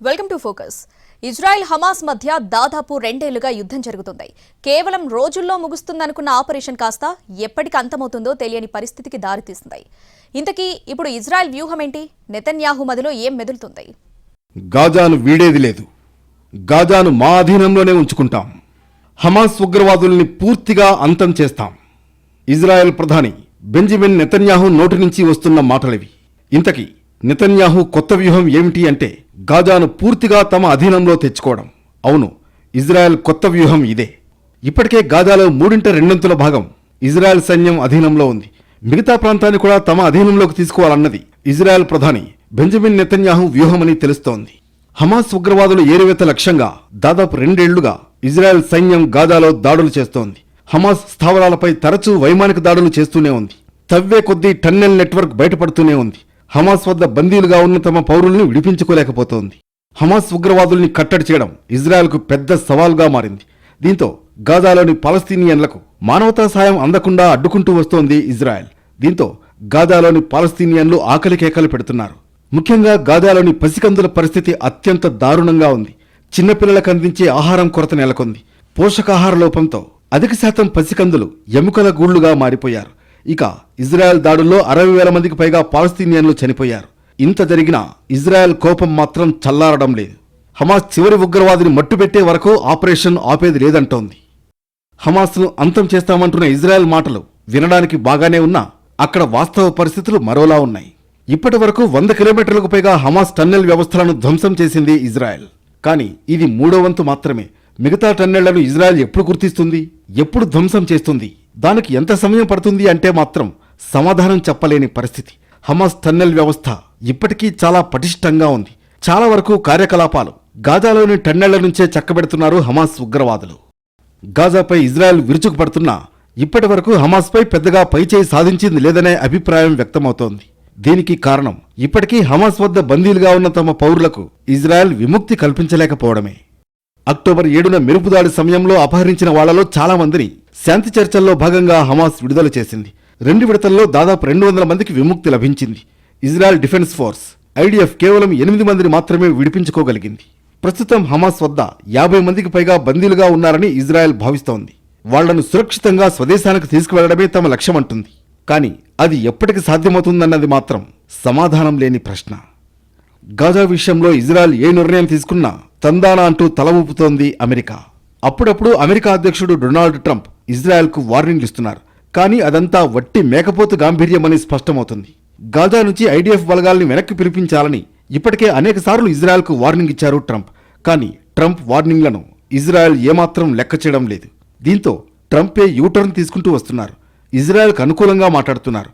Welcome to focus. Israel Hamas మధ్య దాదాపు 2 ఏళ్లుగా యుద్ధం జరుగుతుంది. కేవలం రోజుల్లో ముగుస్తుందనుకున్న ఆపరేషన్ కాస్త ఎప్పటికి అంతమవుతుందో తెలియని పరిస్థితికి దారితీస్తుంది. ఇంతకీ ఇప్పుడు ఇజ్రాయెల్ వ్యూహం ఏంటి? నెతన్యాహు మదిలో ఏం మెదులుతుంది? గాజాను వీడేది లేదు. గాజాను మా అధీనంలోనే ఉంచుకుంటాం. హమాస్ ఉగ్రవాదుల్ని పూర్తిగా అంతం చేస్తాం. ఇజ్రాయెల్ ప్రధాని బెంజమిన్ నెతన్యాహు నోటి నుంచి వస్తున్న మాటలివి. ఇంతకీ నెతన్యాహు కొత్త వ్యూహం ఏమిటి అంటే గాజాను పూర్తిగా తమ అధీనంలో తెచ్చుకోవడం. అవును, ఇజ్రాయెల్ కొత్త వ్యూహం ఇదే. ఇప్పటికే గాజాలో 2/3 భాగం ఇజ్రాయెల్ సైన్యం అధీనంలో ఉంది. మిగతా ప్రాంతాన్ని కూడా తమ అధీనంలోకి తీసుకోవాలన్నది ఇజ్రాయెల్ ప్రధాని బెంజమిన్ నెతన్యాహు వ్యూహమని తెలుస్తోంది. హమాస్ ఉగ్రవాదుల ఏరువేత లక్ష్యంగా దాదాపు 2 ఏళ్లుగా ఇజ్రాయెల్ సైన్యం గాజాలో దాడులు చేస్తోంది. హమాస్ స్థావరాలపై తరచూ వైమానిక దాడులు చేస్తూనే ఉంది. తవ్వే కొద్దీ టన్నెల్ నెట్వర్క్ బయటపడుతూనే ఉంది. హమాస్ వద్ద బందీలుగా ఉన్న తమ పౌరుల్ని విడిపించుకోలేకపోతోంది. హమాస్ ఉగ్రవాదుల్ని కట్టడి చేయడం ఇజ్రాయెల్కు పెద్ద సవాల్గా మారింది. దీంతో గాజాలోని పాలస్తీనియన్లకు మానవతా సాయం అందకుండా అడ్డుకుంటూ వస్తోంది ఇజ్రాయెల్. దీంతో గాజాలోని పాలస్తీనియన్లు ఆకలి కేకలు పెడుతున్నారు. ముఖ్యంగా గాజాలోని పసికందుల పరిస్థితి అత్యంత దారుణంగా ఉంది. చిన్నపిల్లలకు అందించే ఆహారం కొరత నెలకొంది. పోషకాహార లోపంతో అధిక శాతం పసికందులు ఎముకల గూళ్లుగా మారిపోయారు. ఇక ఇజ్రాయెల్ దాడుల్లో 60,000 మందికి పైగా పాలస్తీనియన్లు చనిపోయారు. ఇంత జరిగినా ఇజ్రాయెల్ కోపం మాత్రం చల్లారడం లేదు. హమాస్ చివరి ఉగ్రవాదిని మట్టుబెట్టే వరకు ఆపరేషన్ ఆపేది లేదంటోంది. హమాస్ను అంతం చేస్తామంటున్న ఇజ్రాయెల్ మాటలు వినడానికి బాగానే ఉన్నా అక్కడ వాస్తవ పరిస్థితులు మరోలా ఉన్నాయి. ఇప్పటి వరకు 100 కిలోమీటర్లకు పైగా హమాస్ టన్నెల్ వ్యవస్థలను ధ్వంసం చేసింది ఇజ్రాయెల్. కానీ ఇది 3వ వంతు మాత్రమే. మిగతా టన్నెళ్లను ఇజ్రాయెల్ ఎప్పుడు గుర్తిస్తుంది, ఎప్పుడు ధ్వంసం చేస్తుంది, దానికి ఎంత సమయం పడుతుంది అంటే మాత్రం సమాధానం చెప్పలేని పరిస్థితి. హమాస్ టన్నెల్ వ్యవస్థ ఇప్పటికీ చాలా పటిష్టంగా ఉంది. చాలా వరకు కార్యకలాపాలు గాజాలోని టన్నెళ్ల నుంచే చక్కబెడుతున్నారు హమాస్ ఉగ్రవాదులు. గాజాపై ఇజ్రాయెల్ విరుచుకుపడుతున్నా ఇప్పటి వరకు హమాస్పై పెద్దగా పైచేయి సాధించింది లేదనే అభిప్రాయం వ్యక్తమవుతోంది. దీనికి కారణం ఇప్పటికీ హమాస్ వద్ద బందీలుగా ఉన్న తమ పౌరులకు ఇజ్రాయెల్ విముక్తి కల్పించలేకపోవడమే. అక్టోబర్ 7న మెరుపుదాడి సమయంలో అపహరించిన వాళ్లలో చాలా మందిని శాంతి చర్చల్లో భాగంగా హమాస్ విడుదల చేసింది. 2 విడతల్లో దాదాపు 200 మందికి విముక్తి లభించింది. ఇజ్రాయెల్ డిఫెన్స్ ఫోర్స్ ఐడిఎఫ్ కేవలం 8 మందిని మాత్రమే విడిపించుకోగలిగింది. ప్రస్తుతం హమాస్ వద్ద 50 మందికి పైగా బందీలుగా ఉన్నారని ఇజ్రాయెల్ భావిస్తోంది. వాళ్లను సురక్షితంగా స్వదేశానికి తీసుకువెళ్లడమే తమ లక్ష్యమంటుంది. కానీ అది ఎప్పటికి సాధ్యమవుతుందన్నది మాత్రం సమాధానం లేని ప్రశ్న. గాజా విషయంలో ఇజ్రాయెల్ ఏ నిర్ణయం తీసుకున్నా తందానా అంటూ తల ఊపుతోంది అమెరికా. అప్పుడప్పుడు అమెరికా అధ్యక్షుడు డొనాల్డ్ ట్రంప్ ఇజ్రాయెల్కు వార్నింగ్ ఇస్తున్నారు. కానీ అదంతా వట్టి మేకపోతు గాంభీర్యమని స్పష్టమవుతుంది. గాజా నుంచి ఐడిఎఫ్ బలగాల్ని వెనక్కి పిలిపించాలని ఇప్పటికే అనేకసార్లు ఇజ్రాయెల్కు వార్నింగ్ ఇచ్చారు ట్రంప్. కానీ ట్రంప్ వార్నింగ్లను ఇజ్రాయెల్ ఏమాత్రం లెక్క చేయడం లేదు. దీంతో ట్రంపే యూటర్న్ తీసుకుంటూ వస్తున్నారు. ఇజ్రాయెల్కు అనుకూలంగా మాట్లాడుతున్నారు.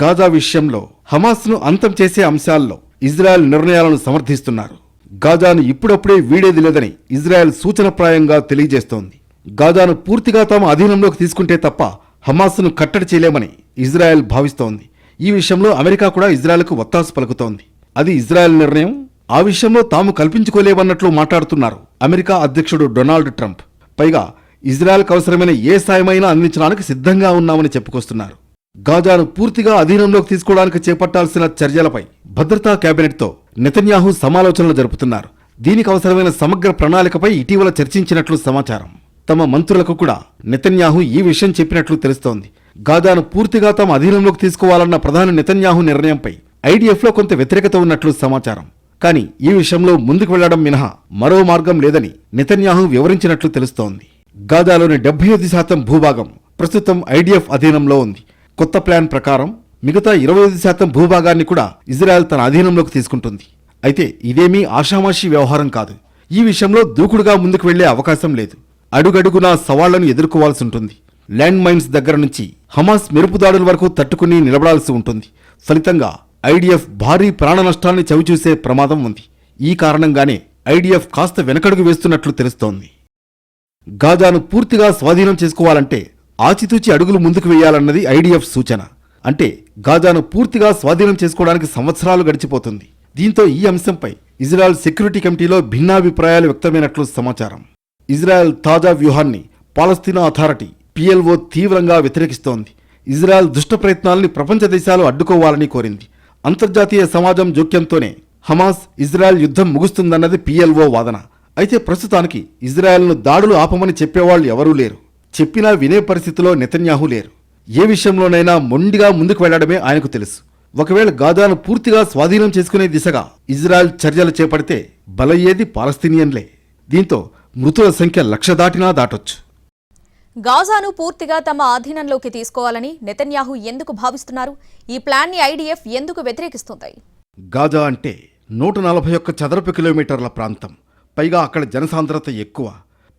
గాజా విషయంలో హమాస్ను అంతం చేసే అంశాల్లో ఇజ్రాయెల్ నిర్ణయాలను సమర్థిస్తున్నారు. గాజాను ఇప్పుడప్పుడే వీడేది లేదని ఇజ్రాయెల్ సూచనప్రాయంగా తెలియజేస్తోంది. గాజాను పూర్తిగా తమ అధీనంలోకి తీసుకుంటే తప్ప హమాస్ను కట్టడి చేయలేమని ఇజ్రాయెల్ భావిస్తోంది. ఈ విషయంలో అమెరికా కూడా ఇజ్రాయెల్కు ఒత్తాసు పలుకుతోంది. అది ఇజ్రాయెల్ నిర్ణయం. ఆ విషయంలో తాము కల్పించుకోలేమన్నట్లు మాట్లాడుతున్నారు అమెరికా అధ్యక్షుడు డొనాల్డ్ ట్రంప్. పైగా ఇజ్రాయెల్కు అవసరమైన ఏ సాయమైనా అందించడానికి సిద్ధంగా ఉన్నామని చెప్పుకొస్తున్నారు. గాజాను పూర్తిగా అధీనంలోకి తీసుకోవడానికి చేపట్టాల్సిన చర్యలపై భద్రతా కేబినెట్తో నెతన్యాహు సమాలోచనలు జరుపుతున్నారు. దీనికి అవసరమైన సమగ్ర ప్రణాళికపై ఇటీవల చర్చించినట్లు సమాచారం. తమ మంత్రులకు కూడా నెతన్యాహు ఈ విషయం చెప్పినట్లు తెలుస్తోంది. గాజాను పూర్తిగా తమ అధీనంలోకి తీసుకోవాలన్న ప్రధాని నెతన్యాహు నిర్ణయంపై ఐడిఎఫ్లో కొంత వ్యతిరేకత ఉన్నట్లు సమాచారం. కానీ ఈ విషయంలో ముందుకు వెళ్లడం మినహా మరో మార్గం లేదని నెతన్యాహు వివరించినట్లు తెలుస్తోంది. గాజాలోని 75% భూభాగం ప్రస్తుతం ఐడిఎఫ్ అధీనంలో ఉంది. కొత్త ప్లాన్ ప్రకారం మిగతా 25% భూభాగాన్ని కూడా ఇజ్రాయెల్ తన అధీనంలోకి తీసుకుంటుంది. అయితే ఇదేమీ ఆషామాషీ వ్యవహారం కాదు. ఈ విషయంలో దూకుడుగా ముందుకు వెళ్లే అవకాశం లేదు. అడుగడుగునా సవాళ్లను ఎదుర్కోవాల్సి ఉంటుంది. ల్యాండ్ మైన్స్ దగ్గర నుంచి హమాస్ మెరుపుదాడుల వరకు తట్టుకుని నిలబడాల్సి ఉంటుంది. ఫలితంగా ఐడిఎఫ్ భారీ ప్రాణ నష్టాన్ని చవిచూసే ప్రమాదం ఉంది. ఈ కారణంగానే ఐడిఎఫ్ కాస్త వెనకడుగు వేస్తున్నట్లు తెలుస్తోంది. గాజాను పూర్తిగా స్వాధీనం చేసుకోవాలంటే ఆచితూచి అడుగులు ముందుకు వేయాలన్నది ఐడిఎఫ్ సూచన. అంటే గాజాను పూర్తిగా స్వాధీనం చేసుకోవడానికి సంవత్సరాలు గడిచిపోతుంది. దీంతో ఈ అంశంపై ఇజ్రాయెల్ సెక్యూరిటీ కమిటీలో భిన్నాభిప్రాయాలు వ్యక్తమైనట్లు సమాచారం. ఇజ్రాయెల్ తాజా వ్యూహాన్ని పాలస్తీనా అథారిటీ PLO తీవ్రంగా వ్యతిరేకిస్తోంది. ఇజ్రాయెల్ దుష్ట ప్రయత్నాల్ని ప్రపంచ దేశాలు అడ్డుకోవాలని కోరింది. అంతర్జాతీయ సమాజం జోక్యంతోనే హమాస్ ఇజ్రాయెల్ యుద్ధం ముగుస్తుందన్నది పిఎల్ఓ వాదన. అయితే ప్రస్తుతానికి ఇజ్రాయెల్ను దాడులు ఆపమని చెప్పేవాళ్లు ఎవరూ లేరు. చెప్పినా వినే పరిస్థితిలో నెతన్యాహు లేరు. ఏ విషయంలోనైనా మొండిగా ముందుకు వెళ్లడమే ఆయనకు తెలుసు. ఒకవేళ గాజాను పూర్తిగా స్వాధీనం చేసుకునే దిశగా ఇజ్రాయెల్ చర్యలు చేపడితే బలయ్యేది పాలస్తీనియన్లే. దీంతో మృతుల సంఖ్య 1,00,000 దాటినా దాటొచ్చు. గాజాను పూర్తిగా తమ ఆధీనంలోకి తీసుకోవాలని నెతన్యాహు ఎందుకు భావిస్తున్నారు? ఈ ప్లాన్ని ఐడిఎఫ్ ఎందుకు వ్యతిరేకిస్తుంది? గాజా అంటే 141 చదరపు కిలోమీటర్ల ప్రాంతం. పైగా అక్కడ జనసాంద్రత ఎక్కువ.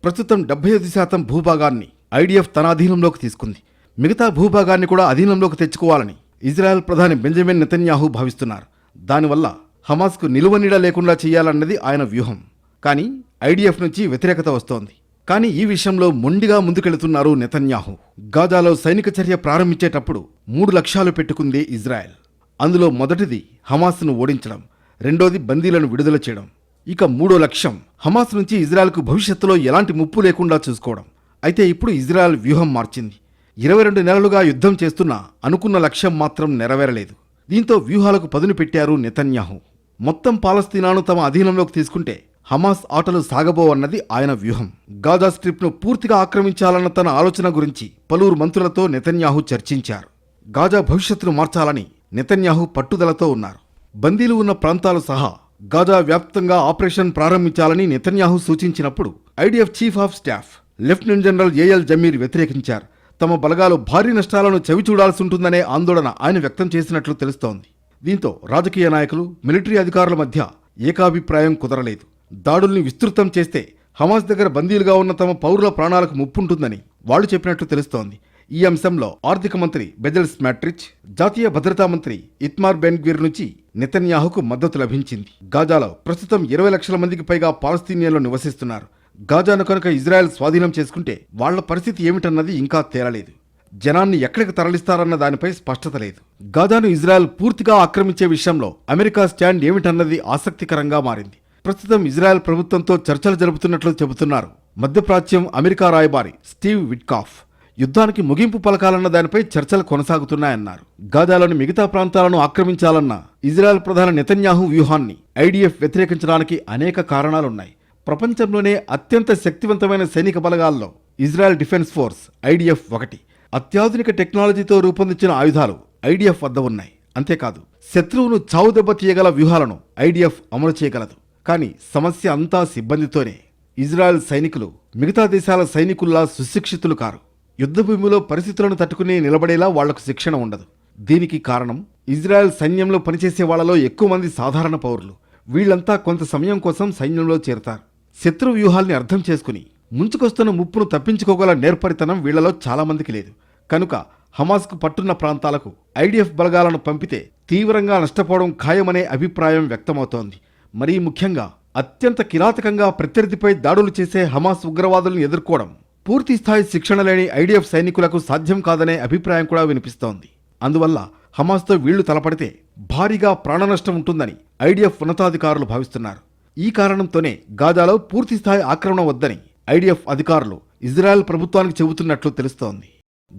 ప్రస్తుతం 75% భూభాగాన్ని ఐడిఎఫ్ తన అధీనంలోకి తీసుకుంది. మిగతా భూభాగాన్ని కూడా అధీనంలోకి తెచ్చుకోవాలని ఇజ్రాయెల్ ప్రధాని బెంజమిన్ నెతన్యాహు భావిస్తున్నారు. దానివల్ల హమాస్కు నిలువనీడ లేకుండా చేయాలన్నది ఆయన వ్యూహం. కానీ ఐడిఎఫ్ నుంచి వ్యతిరేకత వస్తోంది. కానీ ఈ విషయంలో మొండిగా ముందుకెళుతున్నారు నెతన్యాహు. గాజాలో సైనిక చర్య ప్రారంభించేటప్పుడు 3 లక్ష్యాలు పెట్టుకుంది ఇజ్రాయెల్. అందులో మొదటిది హమాస్ను ఓడించడం, రెండోది బందీలను విడుదల చేయడం. ఇక 3వ లక్ష్యం హమాస్ నుంచి ఇజ్రాయెల్కు భవిష్యత్తులో ఎలాంటి ముప్పు లేకుండా చూసుకోవడం. అయితే ఇప్పుడు ఇజ్రాయెల్ వ్యూహం మార్చింది. 22 నెలలుగా యుద్ధం చేస్తున్నా అనుకున్న లక్ష్యం మాత్రం నెరవేరలేదు. దీంతో వ్యూహాలకు పదును పెట్టారు నెతన్యాహు. మొత్తం పాలస్తీనాను తమ అధీనంలోకి తీసుకుంటే హమాస్ ఆటలు సాగబోవన్నది ఆయన వ్యూహం. గాజా స్ట్రిప్ను పూర్తిగా ఆక్రమించాలన్న తన ఆలోచన గురించి పలువురు మంత్రులతో నెతన్యాహు చర్చించారు. గాజా భవిష్యత్తును మార్చాలని నెతన్యాహు పట్టుదలతో ఉన్నారు. బందీలు ఉన్న ప్రాంతాలు సహా గాజా వ్యాప్తంగా ఆపరేషన్ ప్రారంభించాలని నెతన్యాహు సూచించినప్పుడు IDF chief of staff lieutenant general Eyal Zamir వ్యతిరేకించారు. తమ బలగాలు భారీ నష్టాలను చవిచూడాల్సి ఉంటుందనే ఆందోళన ఆయన వ్యక్తం చేసినట్లు తెలుస్తోంది. దీంతో రాజకీయ నాయకులు, మిలిటరీ అధికారుల మధ్య ఏకాభిప్రాయం కుదరలేదు. దాడుల్ని విస్తృతం చేస్తే హమాస్ దగ్గర బందీలుగా ఉన్న తమ పౌరుల ప్రాణాలకు ముప్పుంటుందని వాళ్లు చెప్పినట్లు తెలుస్తోంది. ఈ అంశంలో ఆర్థిక మంత్రి బెజల్ స్మాట్రిచ్, జాతీయ భద్రతా మంత్రి ఇత్మార్ బెన్ గ్విర్ నుంచి నెతన్యాహుకు మద్దతు లభించింది. గాజాలో ప్రస్తుతం 20 లక్షల మందికి పైగా పాలస్తీనియన్లు నివసిస్తున్నారు. గాజాను కనుక ఇజ్రాయెల్ స్వాధీనం చేసుకుంటే వాళ్ల పరిస్థితి ఏమిటన్నది ఇంకా తేలలేదు. జనాన్ని ఎక్కడికి తరలిస్తారన్న దానిపై స్పష్టత లేదు. గాజాను ఇజ్రాయెల్ పూర్తిగా ఆక్రమించే విషయంలో అమెరికా స్టాండ్ ఏమిటన్నది ఆసక్తికరంగా మారింది. ప్రస్తుతం ఇజ్రాయెల్ ప్రభుత్వంతో చర్చలు జరుపుతున్నట్లు చెబుతున్నారు మధ్యప్రాచ్యం అమెరికా రాయబారి స్టీవ్ విట్కాఫ్. యుద్ధానికి ముగింపు పలకాలన్న దానిపై చర్చలు కొనసాగుతున్నాయన్నారు. గాజాలోని మిగతా ప్రాంతాలను ఆక్రమించాలన్న ఇజ్రాయెల్ ప్రధాని నెతన్యాహు వ్యూహాన్ని ఐడిఎఫ్ వ్యతిరేకించడానికి అనేక కారణాలున్నాయి. ప్రపంచంలోనే అత్యంత శక్తివంతమైన సైనిక బలగాల్లో ఇజ్రాయెల్ డిఫెన్స్ ఫోర్స్ ఐడిఎఫ్ ఒకటి. అత్యాధునిక టెక్నాలజీతో రూపొందించిన ఆయుధాలు ఐడిఎఫ్ వద్ద ఉన్నాయి. అంతేకాదు, శత్రువును చావుదెబ్బ తీయగల వ్యూహాలను ఐడిఎఫ్ అమలు చేయగలదు. కానీ సమస్య అంతా సిబ్బందితోనే. ఇజ్రాయెల్ సైనికులు మిగతా దేశాల సైనికుల్లా సుశిక్షితులు కారు. యుద్ధభూమిలో పరిస్థితులను తట్టుకుని నిలబడేలా వాళ్లకు శిక్షణ ఉండదు. దీనికి కారణం ఇజ్రాయెల్ సైన్యంలో పనిచేసే వాళ్లలో ఎక్కువ మంది సాధారణ పౌరులు. వీళ్లంతా కొంత సమయం కోసం సైన్యంలో చేరతారు. శత్రు వ్యూహాల్ని అర్థం చేసుకుని ముంచుకొస్తున్న ముప్పును తప్పించుకోగల నేర్పరితనం వీళ్లలో చాలా మందికి లేదు. కనుక హమాస్కు పట్టున్న ప్రాంతాలకు ఐడిఎఫ్ బలగాలను పంపితే తీవ్రంగా నష్టపోవడం ఖాయమనే అభిప్రాయం వ్యక్తమవుతోంది. మరీ ముఖ్యంగా అత్యంత కిరాతకంగా ప్రత్యర్థిపై దాడులు చేసే హమాస్ ఉగ్రవాదులను ఎదుర్కోవడం పూర్తిస్థాయి శిక్షణ లేని ఐడిఎఫ్ సైనికులకు సాధ్యం కాదనే అభిప్రాయం కూడా వినిపిస్తోంది. అందువల్ల హమాస్తో వీళ్లు తలపడితే భారీగా ప్రాణనష్టం ఉంటుందని ఐడిఎఫ్ ఉన్నతాధికారులు భావిస్తున్నారు. ఈ కారణంతోనే గాజాలో పూర్తిస్థాయి ఆక్రమణ వద్దని ఐడిఎఫ్ అధికారులు ఇజ్రాయెల్ ప్రభుత్వానికి చెబుతున్నట్లు తెలుస్తోంది.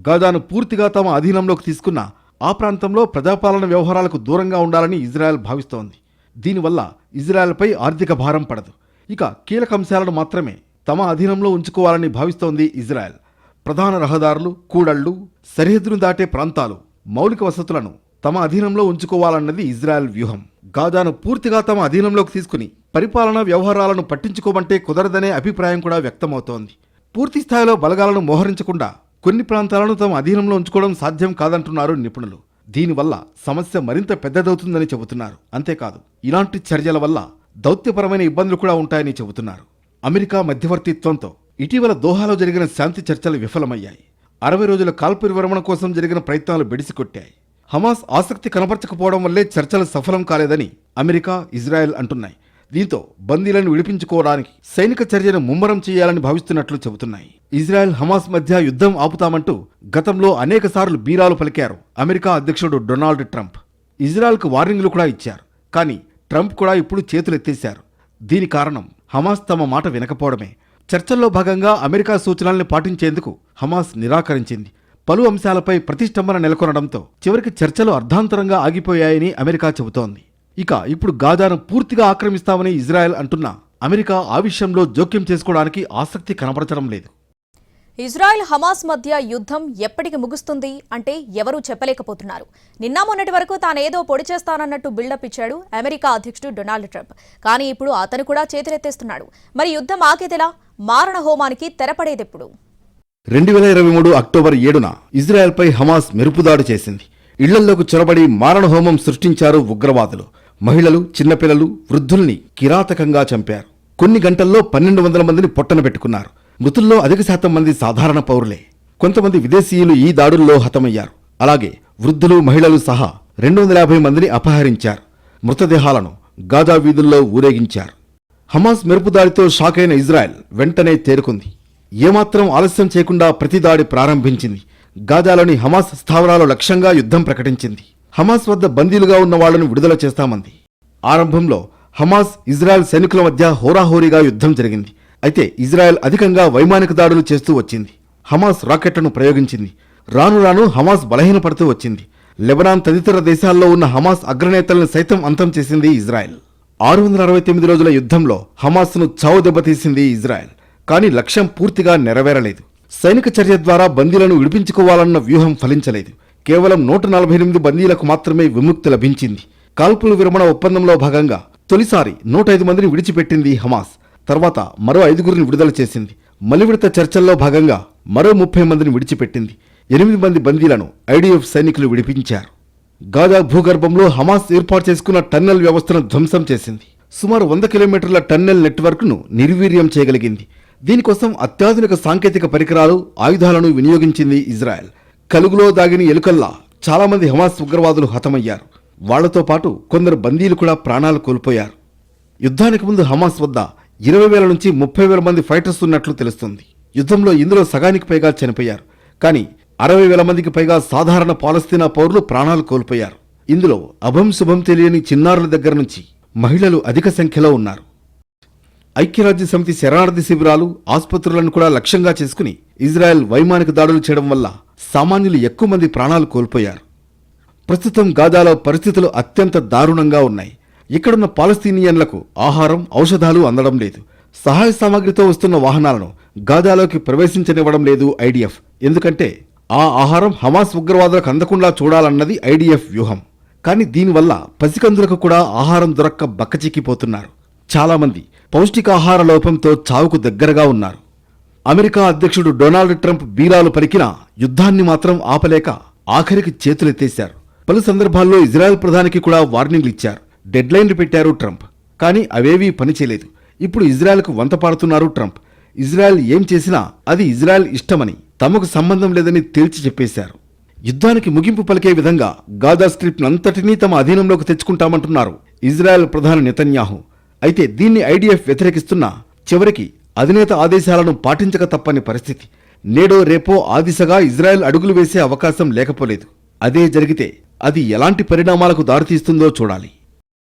గాజాను పూర్తిగా తమ అధీనంలోకి తీసుకున్న ఆ ప్రాంతంలో ప్రజాపాలన వ్యవహారాలకు దూరంగా ఉండాలని ఇజ్రాయెల్ భావిస్తోంది. దీనివల్ల ఇజ్రాయెల్పై ఆర్థిక భారం పడదు. ఇక కీలక అంశాలను మాత్రమే తమ అధీనంలో ఉంచుకోవాలని భావిస్తోంది ఇజ్రాయెల్. ప్రధాన రహదారులు, కూడళ్లు, సరిహద్దును దాటే ప్రాంతాలు, మౌలిక వసతులను తమ అధీనంలో ఉంచుకోవాలన్నది ఇజ్రాయెల్ వ్యూహం. గాజాను పూర్తిగా తమ అధీనంలోకి తీసుకుని పరిపాలనా వ్యవహారాలను పట్టించుకోమంటే కుదరదనే అభిప్రాయం కూడా వ్యక్తమవుతోంది. పూర్తి స్థాయిలో బలగాలను మోహరించకుండా కొన్ని ప్రాంతాలను తమ అధీనంలో ఉంచుకోవడం సాధ్యం కాదంటున్నారు నిపుణులు. దీనివల్ల సమస్య మరింత పెద్దదవుతుందని చెబుతున్నారు. అంతేకాదు, ఇలాంటి చర్యల వల్ల దౌత్యపరమైన ఇబ్బందులు కూడా ఉంటాయని చెబుతున్నారు. అమెరికా మధ్యవర్తిత్వంతో ఇటీవల దోహాలో జరిగిన శాంతి చర్చలు విఫలమయ్యాయి. 60 రోజుల కాల్పుల విరమణ కోసం జరిగిన ప్రయత్నాలు బెడిసికొట్టాయి. హమాస్ ఆసక్తి కనపరచకపోవడం వల్లే చర్చలు సఫలం కాలేదని అమెరికా, ఇజ్రాయెల్ అంటున్నాయి. దీంతో బందీలను విడిపించుకోవడానికి సైనిక చర్యను ముమ్మరం చేయాలని భావిస్తున్నట్లు చెబుతున్నాయి. ఇజ్రాయెల్, హమాస్ మధ్య యుద్ధం ఆపుతామంటూ గతంలో అనేకసార్లు బీరాలు పలికారు అమెరికా అధ్యక్షుడు డొనాల్డ్ ట్రంప్. ఇజ్రాయెల్కు వార్నింగ్లు కూడా ఇచ్చారు. కానీ ట్రంప్ కూడా ఇప్పుడు చేతులెత్తేశారు. దీని కారణం హమాస్ తమ మాట వినకపోవడమే. చర్చల్లో భాగంగా అమెరికా సూచనల్ని పాటించేందుకు హమాస్ నిరాకరించింది. పలు అంశాలపై ప్రతిష్టంభన నెలకొనడంతో చివరికి చర్చలు అర్ధాంతరంగా ఆగిపోయాయని అమెరికా చెబుతోంది. ఇక ఇప్పుడు గాజాను పూర్తిగా ఆక్రమిస్తామని ఇజ్రాయెల్ అంటున్నా అమెరికా ఆ విషయంలో జోక్యం చేసుకోవడానికి ఆసక్తి కనపరచడం లేదు. ఇజ్రాయెల్ హమాస్ మధ్య యుద్ధం ఎప్పటికి ముగుస్తుంది అంటే ఎవరూ చెప్పలేకపోతున్నారు. నిన్న మొన్నటి వరకు తానేదో పొడి చేస్తానన్నట్టు బిల్డప్ ఇచ్చాడు అమెరికా అధ్యక్షుడు డొనాల్డ్ ట్రంప్. కానీ ఇప్పుడు అతను కూడా చేతులెత్తేస్తున్నాడు. మరి యుద్ధం ఆగేదెలా? మారణ హోమానికి తెరపడేదెప్పుడు? 2023 అక్టోబర్ 7న ఇజ్రాయెల్పై హమాస్ మెరుపుదాడి చేసింది. ఇళ్లల్లోకి చొరబడి మారణహోమం సృష్టించారు ఉగ్రవాదులు. మహిళలు, చిన్నపిల్లలు, వృద్ధుల్ని కిరాతకంగా చంపారు. కొన్ని గంటల్లో 1200 మందిని పొట్టన పెట్టుకున్నారు. మృతుల్లో అధిక శాతం మంది సాధారణ పౌరులే. కొంతమంది విదేశీయులు ఈ దాడుల్లో హతమయ్యారు. అలాగే వృద్ధులు, మహిళలు సహా 250 మందిని అపహరించారు. మృతదేహాలను గాజా వీధుల్లో ఊరేగించారు. హమాస్ మెరుపుదాడితో షాక్ అయిన ఇజ్రాయెల్ వెంటనే తేరుకుంది. ఏమాత్రం ఆలస్యం చేయకుండా ప్రతిదాడి ప్రారంభించింది. గాజాలోని హమాస్ స్థావరాల లక్ష్యంగా యుద్ధం ప్రకటించింది. హమాస్ వద్ద బందీలుగా ఉన్న వాళ్లను విడుదల చేస్తామంది. ఆరంభంలో హమాస్, ఇజ్రాయెల్ సైనికుల మధ్య హోరాహోరీగా యుద్ధం జరిగింది. అయితే ఇజ్రాయెల్ అధికంగా వైమానిక దాడులు చేస్తూ వచ్చింది. హమాస్ రాకెట్లను ప్రయోగించింది. రాను రాను హమాస్ బలహీనపడుతూ వచ్చింది. లెబనాన్ తదితర దేశాల్లో ఉన్న హమాస్ అగ్రనేతలను సైతం అంతం చేసింది ఇజ్రాయెల్. 669 రోజుల యుద్ధంలో హమాస్ను చావు దెబ్బతీసింది ఇజ్రాయెల్. కానీ లక్ష్యం పూర్తిగా నెరవేరలేదు. సైనిక చర్య ద్వారా బందీలను విడిపించుకోవాలన్న వ్యూహం ఫలించలేదు. కేవలం 148 బందీలకు మాత్రమే విముక్తి లభించింది. కాల్పుల విరమణ ఒప్పందంలో భాగంగా తొలిసారి 105 మందిని విడిచిపెట్టింది హమాస్. తర్వాత మరో 5గురిని విడుదల చేసింది. మలివిడత చర్చల్లో భాగంగా మరో 30 మందిని విడిచిపెట్టింది. 8 మంది బందీలను ఐడిఎఫ్ సైనికులు విడిపించారు. గాజా భూగర్భంలో హమాస్ ఏర్పాటు చేసుకున్న టన్నెల్ వ్యవస్థను ధ్వంసం చేసింది. సుమారు 100 కిలోమీటర్ల టన్నెల్ నెట్వర్క్ను నిర్వీర్యం చేయగలిగింది. దీనికోసం అత్యాధునిక సాంకేతిక పరికరాలు, ఆయుధాలను వినియోగించింది ఇజ్రాయెల్. కలుగులో దాగిన ఎలుకల్లా చాలామంది హమాస్ ఉగ్రవాదులు హతమయ్యారు. వాళ్లతో పాటు కొందరు బందీలు కూడా ప్రాణాలు కోల్పోయారు. యుద్ధానికి ముందు హమాస్ వద్ద 20,000 నుంచి 30,000 మంది ఫైటర్స్ ఉన్నట్లు తెలుస్తుంది. యుద్ధంలో ఇందులో సగానికి పైగా చనిపోయారు. కానీ 60,000 మందికి పైగా సాధారణ పాలస్తీనా పౌరులు ప్రాణాలు కోల్పోయారు. ఇందులో అభం శుభం తెలియని చిన్నారుల దగ్గర నుంచి మహిళలు అధిక సంఖ్యలో ఉన్నారు. ఐక్యరాజ్య సమితి శరణార్థి శిబిరాలు, ఆసుపత్రులను కూడా లక్ష్యంగా చేసుకుని ఇజ్రాయెల్ వైమానిక దాడులు చేయడం వల్ల సామాన్యులు ఎక్కువ మంది ప్రాణాలు కోల్పోయారు. ప్రస్తుతం గాజాలో పరిస్థితులు అత్యంత దారుణంగా ఉన్నాయి. ఇక్కడున్న పాలస్తీనియన్లకు ఆహారం, ఔషధాలు అందడం లేదు. సహాయ సామాగ్రితో వస్తున్న వాహనాలను గాజాలోకి ప్రవేశించనివ్వడం లేదు ఐడిఎఫ్. ఎందుకంటే ఆ ఆహారం హమాస్ ఉగ్రవాదులకు అందకుండా చూడాలన్నది ఐడిఎఫ్ వ్యూహం. కానీ దీనివల్ల పసికందులకు కూడా ఆహారం దొరక్క బక్కచిక్కిపోతున్నారు. చాలామంది పౌష్టికాహార లోపంతో చావుకు దగ్గరగా ఉన్నారు. అమెరికా అధ్యక్షుడు డొనాల్డ్ ట్రంప్ బీరాలు పలికినా యుద్ధాన్ని మాత్రం ఆపలేక ఆఖరికి చేతులెత్తేశారు. పలు సందర్భాల్లో ఇజ్రాయెల్ ప్రధానికి కూడా వార్నింగ్లు ఇచ్చారు. డెడ్లైన్లు పెట్టారు ట్రంప్. కానీ అవేవీ పనిచేయలేదు. ఇప్పుడు ఇజ్రాయెల్కు వంతపాడుతున్నారు ట్రంప్. ఇజ్రాయెల్ ఏం చేసినా అది ఇజ్రాయెల్ ఇష్టమని, తమకు సంబంధం లేదని తేల్చి చెప్పేశారు. యుద్ధానికి ముగింపు పలికే విధంగా గాజా స్ట్రిప్ నంతటినీ తమ అధీనంలోకి తెచ్చుకుంటామంటున్నారు ఇజ్రాయెల్ ప్రధాని నెతన్యాహు. అయితే దీన్ని ఐడిఎఫ్ వ్యతిరేకిస్తున్నా చివరికి అధినేత ఆదేశాలను పాటించక తప్పని పరిస్థితి. నేడో రేపో ఆ దిశగా ఇజ్రాయెల్ అడుగులు వేసే అవకాశం లేకపోలేదు. అదే జరిగితే అది ఎలాంటి పరిణామాలకు దారితీస్తుందో చూడాలి.